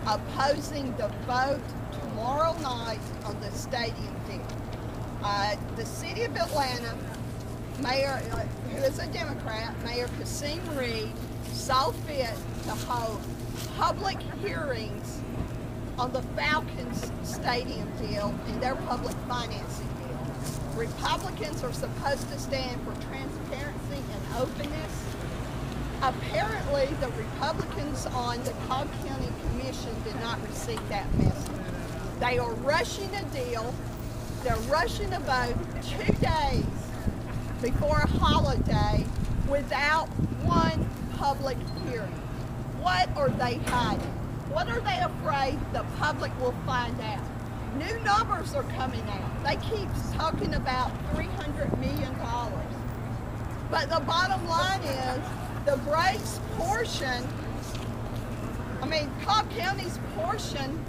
opposing the vote tomorrow night on the stadium deal. The city of Atlanta, Mayor, who is a Democrat, Mayor Kasim Reed, saw fit to hold public hearings on the Falcons stadium deal and their public financing deal. Republicans are supposed to stand for transparency and openness. Apparently, the Republicans on the Cobb County Commission did not receive that message. They are rushing a deal. They're rushing a vote 2 days before a holiday without one public hearing. What are they hiding? What are they afraid the public will find out? New numbers are coming out. They keep talking about $300 million. But the bottom line is, the Braves portion, Cobb County's portion,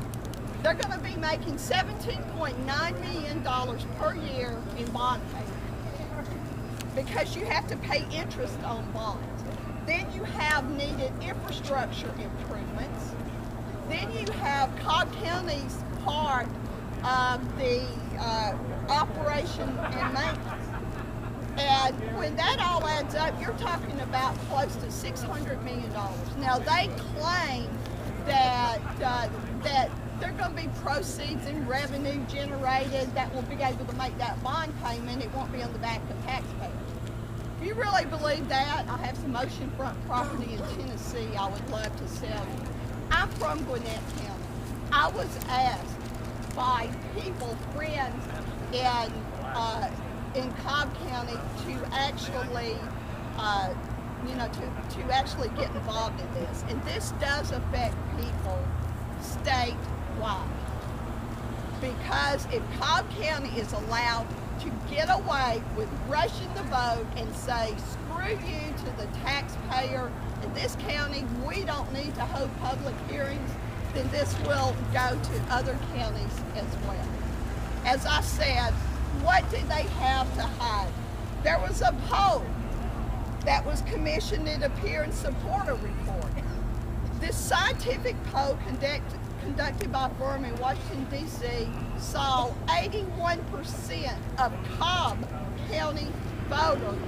they're going to be making $17.9 million per year in bond payment because you have to pay interest on bonds. Then you have needed infrastructure improvements. Then you have Cobb County's part of the operation and maintenance. And when that all adds up, you're talking about close to $600 million. Now, they claim that that there are going to be proceeds and revenue generated that will be able to make that bond payment. It won't be on the back of taxpayers. If you really believe that, I have some oceanfront property in Tennessee I would love to sell you. I'm from Gwinnett County. I was asked by people, friends in Cobb County to actually, to actually get involved in this. And this does affect people statewide. Because if Cobb County is allowed to get away with rushing the vote and say, screw you to the taxpayer, in this county we don't need to hold public hearings, then this will go to other counties as well. As I said, what did they have to hide? There was a poll that was commissioned to appear and support a report. This scientific poll conducted by a firm in Washington, D.C. saw 81% of Cobb County voters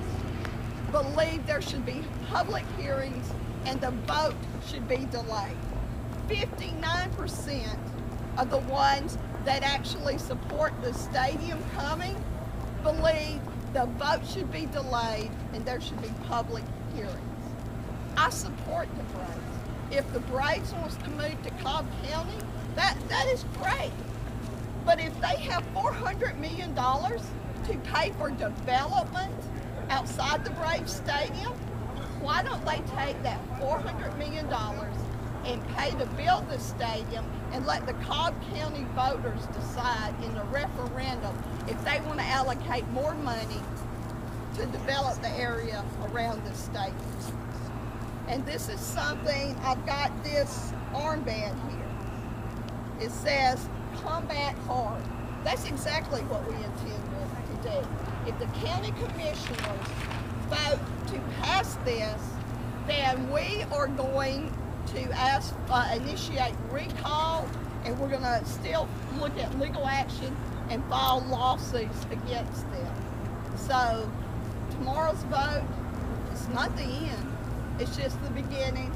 believe there should be public hearings and the vote should be delayed. 59% of the ones that actually support the stadium coming believe the vote should be delayed and there should be public hearings. I support the Braves. If the Braves wants to move to Cobb County, that is great. But if they have $400 million to pay for development outside the Braves Stadium, why don't they take that $400 million and pay to build the stadium and let the Cobb County voters decide in a referendum if they want to allocate more money to develop the area around the stadium. And this is something, I've got this armband here. It says, combat hard. That's exactly what we intend to do. If the county commissioners vote to pass this, then we are going to initiate recall, and we're going to still look at legal action and file lawsuits against them. So tomorrow's vote is not the end, it's just the beginning,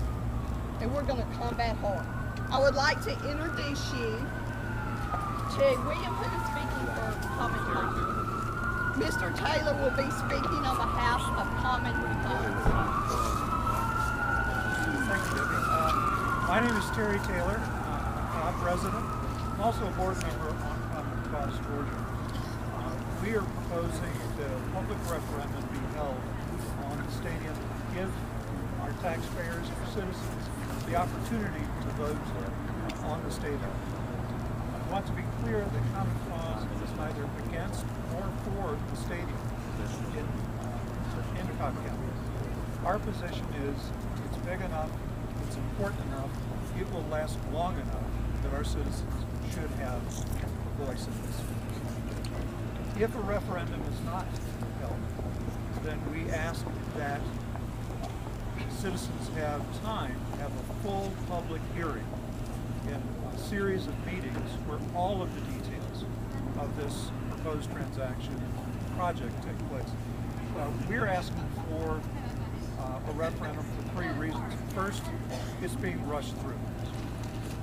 and we're going to combat hard. I would like to introduce you to William, who is speaking for Common Republic. Mr. Taylor will be speaking on behalf of Common Republic. Thank you, Debbie. My name is Terry Taylor. I'm a resident. I'm also a board member on Common Cause, Georgia. We are proposing the public referendum be held on the stadium to give our taxpayers, our citizens, the opportunity to vote on the stadium. I want to be clear that Common Cause is neither against nor for the stadium in Cobb County. Our position is it's big enough, it's important enough, it will last long enough that our citizens should have a voice in this. If a referendum is not held, then we ask that citizens have time to have a full public hearing in series of meetings where all of the details of this proposed transaction project take place. We're asking for a referendum for 3 reasons. First, it's being rushed through.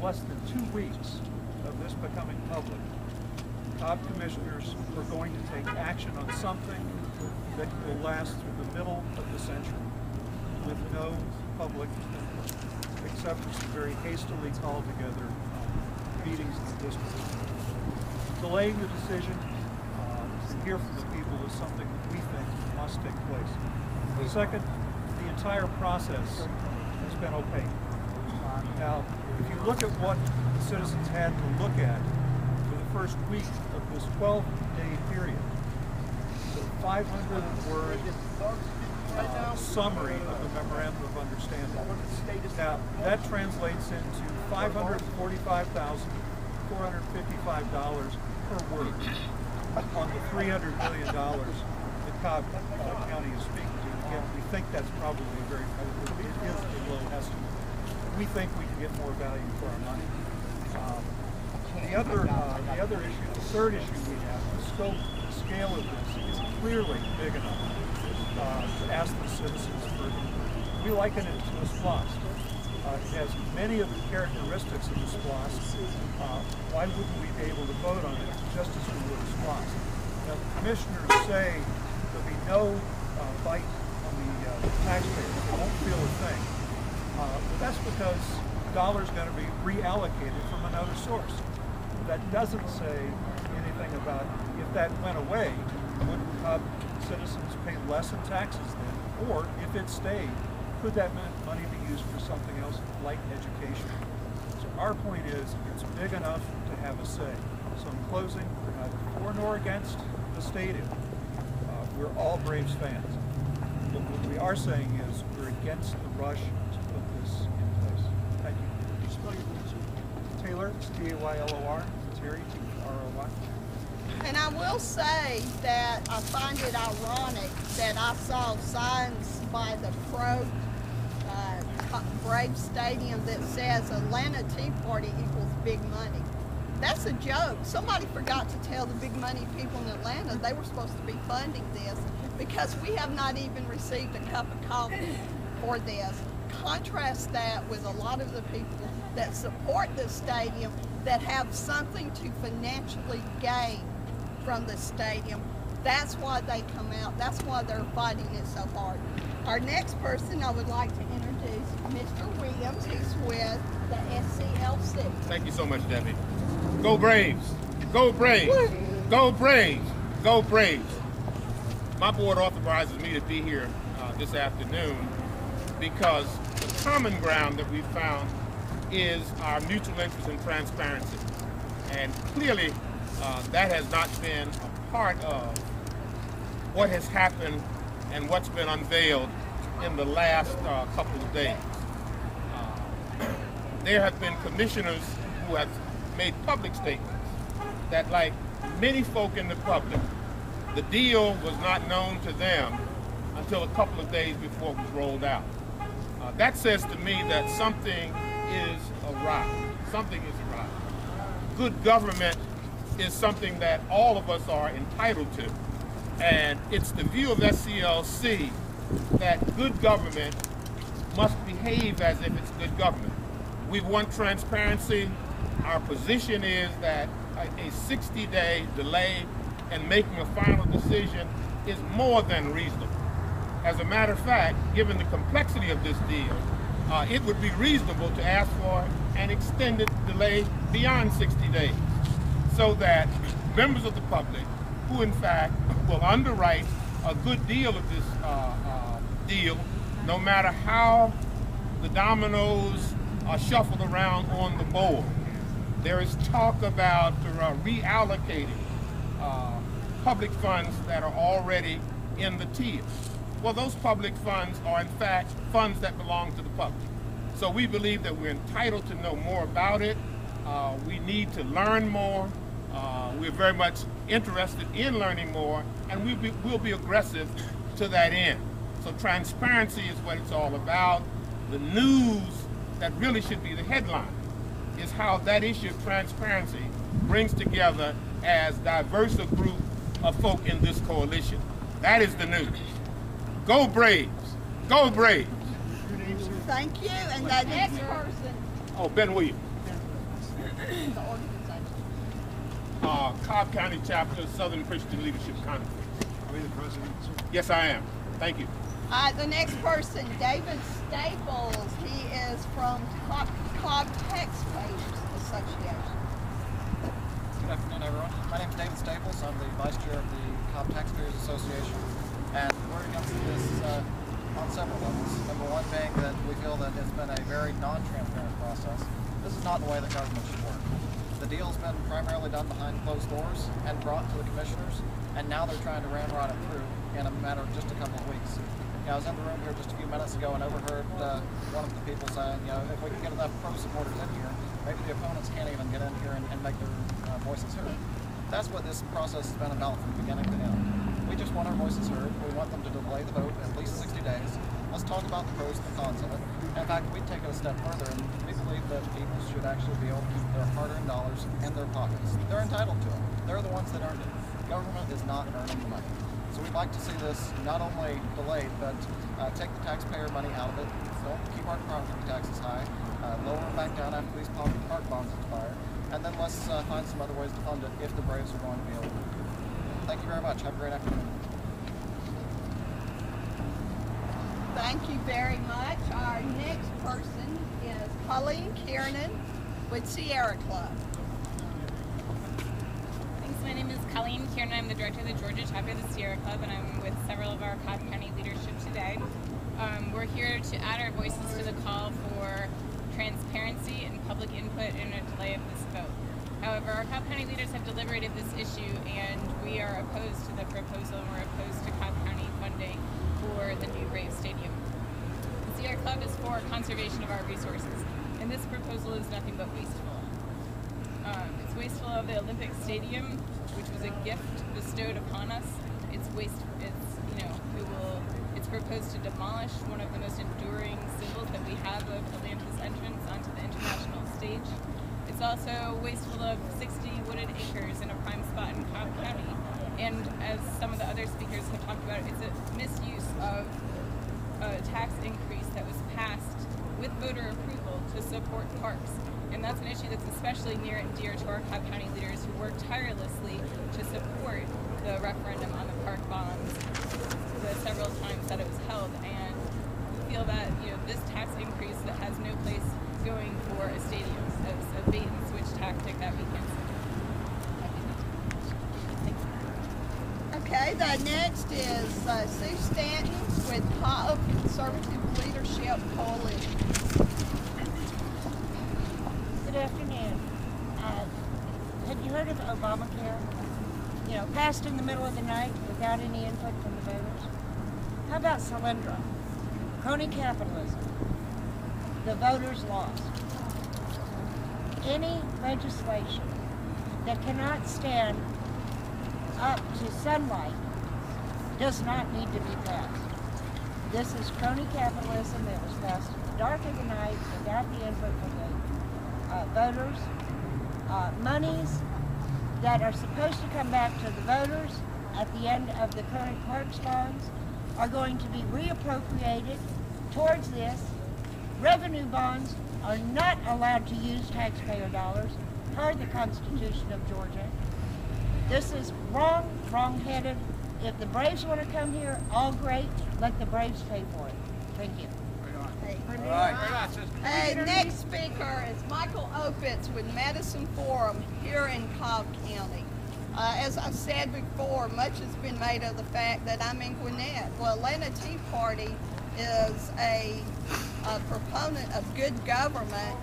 Less than 2 weeks of this becoming public, Cobb commissioners are going to take action on something that will last through the middle of the century with no public input, except for some very hastily called together meetings in the district. Delaying the decision to hear from the people is something that we think must take place. Second, the entire process has been opaque. Now, if you look at what the citizens had to look at for the first week of this 12-day period, the 500-word summary of the Memorandum of Understanding. Now, that translates into $545,455 per word on the $300 million that Cobb County is speaking to. Again, we think that's probably it is a low estimate. We think we can get more value for our money. The other issue, the third issue we have, the scope, the scale of this is clearly big enough to ask the citizens for. We liken it to a SPLOST. It has many of the characteristics of a SPLOST. Why wouldn't we be able to vote on it just as we would a SPLOST? Now, the commissioners say there'll be no bite on the taxpayers. They won't feel a thing. But that's because dollars going to be reallocated from another source. That doesn't say anything about if that went away, would citizens pay less in taxes then? Or if it stayed, could that money be used for something else like education? So our point is it's big enough to have a say. So in closing, we're neither for nor against the stadium. We're all Braves fans. But what we are saying is we're against the rush to put this in place. Thank you. Can you spell your name? Taylor, it's Taylor, Terry, T-R-O-Y. And I will say that I find it ironic that I saw signs by the Braves Stadium that says Atlanta Tea Party equals big money. That's a joke. Somebody forgot to tell the big money people in Atlanta they were supposed to be funding this because we have not even received a cup of coffee for this. Contrast that with a lot of the people that support this stadium that have something to financially gain from the stadium. That's why they come out. That's why they're fighting it so hard. Our next person I would like to introduce, Mr. Williams. He's with the SCLC. Thank you so much, Debbie. Go Braves! Go Braves! Go Braves! Go Braves! My board authorizes me to be here this afternoon because the common ground that we found is our mutual interest in transparency. And clearly, that has not been a part of what has happened and what's been unveiled in the last couple of days. There have been commissioners who have made public statements that, like many folk in the public, the deal was not known to them until a couple of days before it was rolled out. That says to me that something is awry. Something is awry. Good government is something that all of us are entitled to. And it's the view of SCLC that good government must behave as if it's good government. We want transparency. Our position is that a 60-day delay in making a final decision is more than reasonable. As a matter of fact, given the complexity of this deal, it would be reasonable to ask for an extended delay beyond 60 days so that members of the public who in fact will underwrite a good deal of this deal, no matter how the dominoes are shuffled around on the board. There is talk about reallocating public funds that are already in the tiers. Well, those public funds are in fact funds that belong to the public. So we believe that we're entitled to know more about it. We need to learn more. We're very much interested in learning more, and we'll be aggressive to that end. So transparency is what it's all about. The news that really should be the headline is how that issue of transparency brings together as diverse a group of folk in this coalition. That is the news. Go Braves! Go Braves! Thank you. And the next person. Oh, Ben Williams. The organization. Cobb County Chapter, Southern Christian Leadership Conference. Are we the president, sir? Yes, I am. Thank you. The next person, David Staples. He is from Cobb Taxpayers Association. Good afternoon, everyone. My name is David Staples. I'm the vice chair of the Cobb Taxpayers Association, and we're against this on several levels. Number one being that we feel that it's been a very non-transparent process. This is not the way that government should work. The deal's been primarily done behind closed doors and brought to the commissioners, and now they're trying to ramrod it through in a matter of just a couple of weeks. I was in the room here just a few minutes ago and overheard one of the people saying, if we can get enough pro-supporters in here, maybe the opponents can't even get in here and make their voices heard. That's what this process has been about from beginning to end. We just want our voices heard. We want them to delay the vote at least 60 days. Let's talk about the pros and the cons of it. In fact, we take it a step further, and we believe that people should actually be able to keep their hard-earned dollars in their pockets. They're entitled to them. They're the ones that earned it. Government is not earning the money. So we'd like to see this not only delayed, but take the taxpayer money out of it. Don't keep our property taxes high. Lower them back down after these park bonds expire. And then let's find some other ways to fund it if the Braves are going to be able to. Thank you very much. Have a great afternoon. Thank you very much. Our next person is Colleen Kiernan with Sierra Club. Thanks. My name is Colleen Kiernan. I'm the director of the Georgia chapter of the Sierra Club, and I'm with several of our Cobb County leadership today. We're here to add our voices to the call for transparency and public input in a delay of this vote. However, our Cobb County leaders have deliberated this issue, and we are opposed to the proposal, and we're opposed to Cobb County funding for the new Braves Stadium. The Sierra Club is for conservation of our resources, and this proposal is nothing but wasteful. It's wasteful of the Olympic Stadium, which was a gift bestowed upon us. It's wasteful. It's proposed to demolish one of the most enduring symbols that we have of Atlanta's entrance onto the international stage. It's also wasteful of 60 wooded acres in a prime spot in Cobb County. And as some of the other speakers have talked about, it's a misuse of a tax increase that was passed with voter approval to support parks. And that's an issue that's especially near and dear to our Cobb County leaders who worked tirelessly to support the referendum on the park bonds the several times that it was held. And we feel that this tax increase that has no place going for a stadium as a bait and switch tactic that we can support. Okay, the next is Sue Stanton with Cobb Conservative Leadership Coalition. Good afternoon. Have you heard of Obamacare? Passed in the middle of the night without any input from the voters. How about Solyndra? Crony capitalism. The voters lost. Any legislation that cannot stand up to sunlight does not need to be passed. This is crony capitalism that was passed in the dark of the night without the input from the voters. Monies that are supposed to come back to the voters at the end of the current parks bonds are going to be reappropriated towards this. Revenue bonds are not allowed to use taxpayer dollars per the Constitution of Georgia. This is wrong, wrong-headed. If the Braves want to come here, all great. Let the Braves pay for it. Thank you. Hey, next speaker is Michael Opitz with Medicine Forum here in Cobb County. As I said before, much has been made of the fact that I'm in Gwinnett. Well, Atlanta Tea Party is a proponent of good government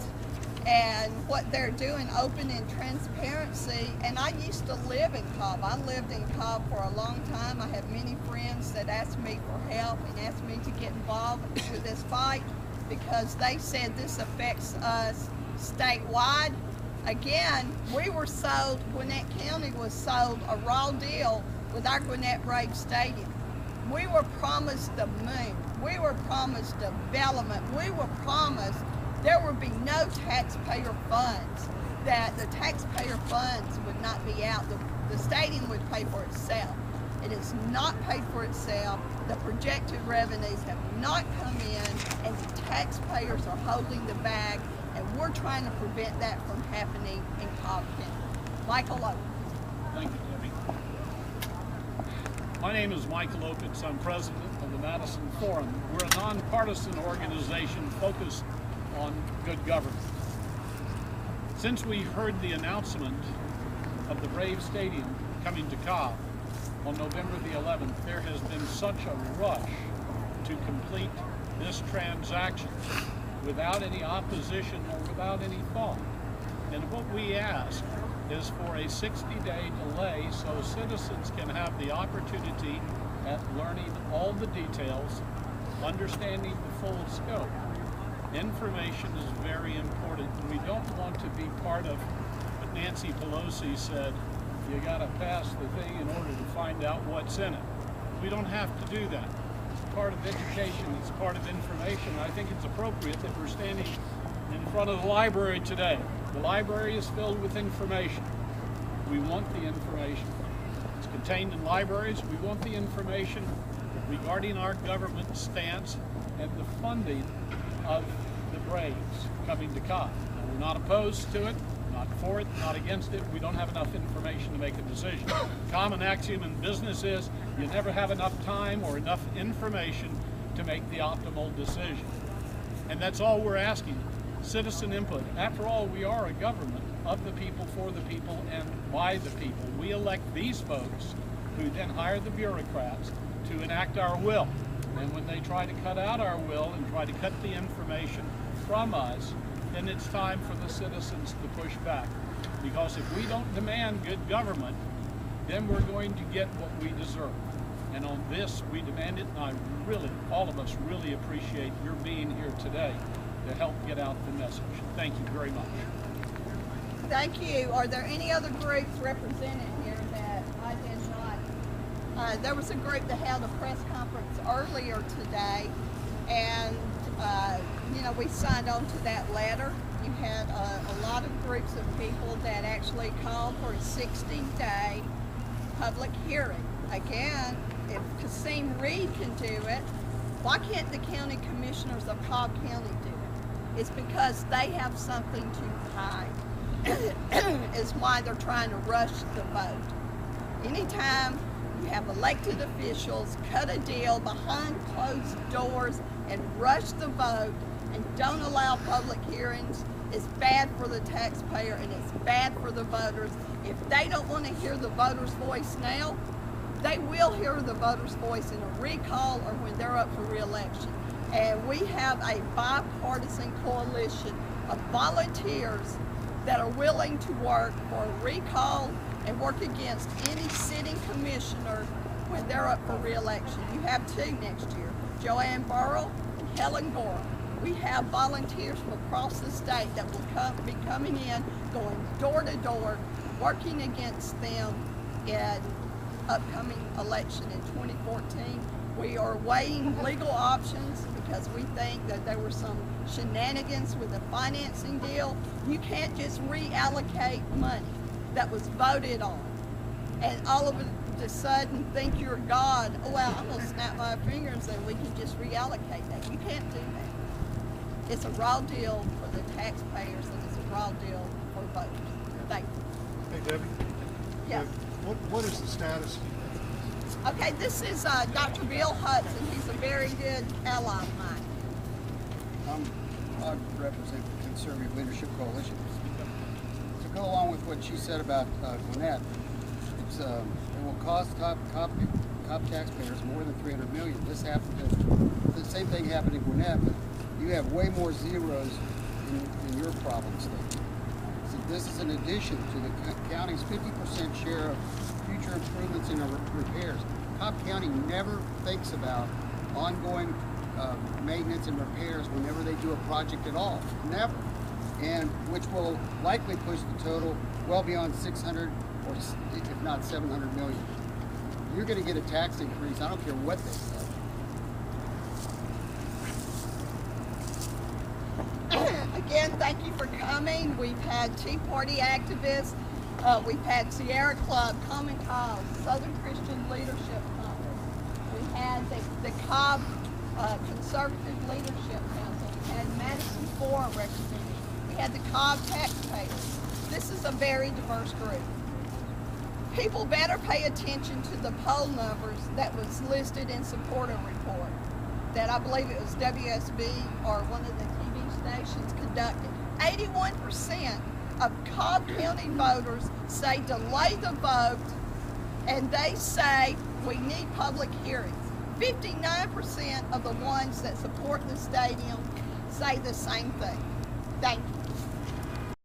and what they're doing, open and transparency. And I used to live in Cobb. I lived in Cobb for a long time. I have many friends that asked me for help and asked me to get involved with this fight because they said this affects us statewide. Again, we were sold, Gwinnett County was sold a raw deal with our Gwinnett Braves Stadium. We were promised the moon. We were promised development. We were promised there would be no taxpayer funds, that the taxpayer funds would not be out. The stadium would pay for itself. It is not paid for itself. The projected revenues have not come in, and the taxpayers are holding the bag, and we're trying to prevent that from happening in Cobb County. Michael Opitz. Thank you, Debbie. My name is Michael Opitz. I'm president of the Madison Forum. We're a nonpartisan organization focused on good government. Since we heard the announcement of the Brave Stadium coming to Cobb on November the 11th, there has been such a rush to complete this transaction without any opposition or without any thought. And what we ask is for a 60-day delay so citizens can have the opportunity at learning all the details, understanding the full scope. Information is very important. We don't want to be part of what Nancy Pelosi said, you gotta pass the thing in order to find out what's in it. We don't have to do that. It's part of education, it's part of information. I think it's appropriate that we're standing in front of the library today. The library is filled with information. We want the information. It's contained in libraries. We want the information regarding our government stance and the funding of the Braves coming to Cobb. Now, we're not opposed to it, not for it, not against it. We don't have enough information to make a decision. Common axiom in business is you never have enough time or enough information to make the optimal decision. And that's all we're asking. Citizen input. After all, we are a government of the people, for the people, and by the people. We elect these folks who then hire the bureaucrats to enact our will. And when they try to cut out our will and try to cut the information from us, then it's time for the citizens to push back. Because if we don't demand good government, then we're going to get what we deserve. And on this, we demand it, and I really, all of us really appreciate your being here today to help get out the message. Thank you very much. Thank you. Are there any other groups represented here that I did not? There was a group that held a press conference earlier today, and you know, we signed on to that letter. You had a lot of groups of people that actually called for a 60-day public hearing. Again, if Kasim Reed can do it, why can't the county commissioners of Cobb County do it? It's because they have something to hide. Is why they're trying to rush the vote. Anytime you have elected officials cut a deal behind closed doors and rush the vote and don't allow public hearings, it's bad for the taxpayer and it's bad for the voters. If they don't want to hear the voters' voice now, they will hear the voters' voice in a recall or when they're up for re-election. And we have a bipartisan coalition of volunteers that are willing to work for a recall and work against any sitting commissioner when they're up for re-election. You have two next year, Joanne Burrow and Helen Gorham. We have volunteers from across the state that will be coming in, going door to door, working against them in upcoming election in 2014. We are weighing legal options because we think that there were some shenanigans with the financing deal. You can't just reallocate money that was voted on and all of a sudden think you're God. Oh, well, I'm gonna snap my fingers and we can just reallocate that. You can't do that. It's a raw deal for the taxpayers and it's a raw deal for voters. Thank you. Hey, Debbie. Yes. What is the status? Okay, this is Dr. Bill Hudson. He's a very good ally of mine. I represent the Conservative Leadership Coalition. To go along with what she said about Gwinnett, it will cost Cobb taxpayers more than $300 million. This happened. The same thing happened in Gwinnett, but you have way more zeros in your problem state. So this is in addition to the county's 50% share of future improvements in repairs. Cobb County never thinks about ongoing maintenance and repairs whenever they do a project at all. Never. And which will likely push the total well beyond 600 or if not 700 million. You're going to get a tax increase. I don't care what they say. again, thank you for coming. We've had Tea Party activists, we've had Sierra Club, Common Cause, Southern Christian Leadership Conference. We had the Cobb Conservative Leadership Council. We had Madison Forum represented. We had the Cobb Taxpayers. This is a very diverse group. People better pay attention to the poll numbers that was listed in supporter report that I believe it was WSB or one of the TV stations conducted. 81% of Cobb County voters say delay the vote, and they say we need public hearings. 59% of the ones that support the stadium say the same thing. Thank you.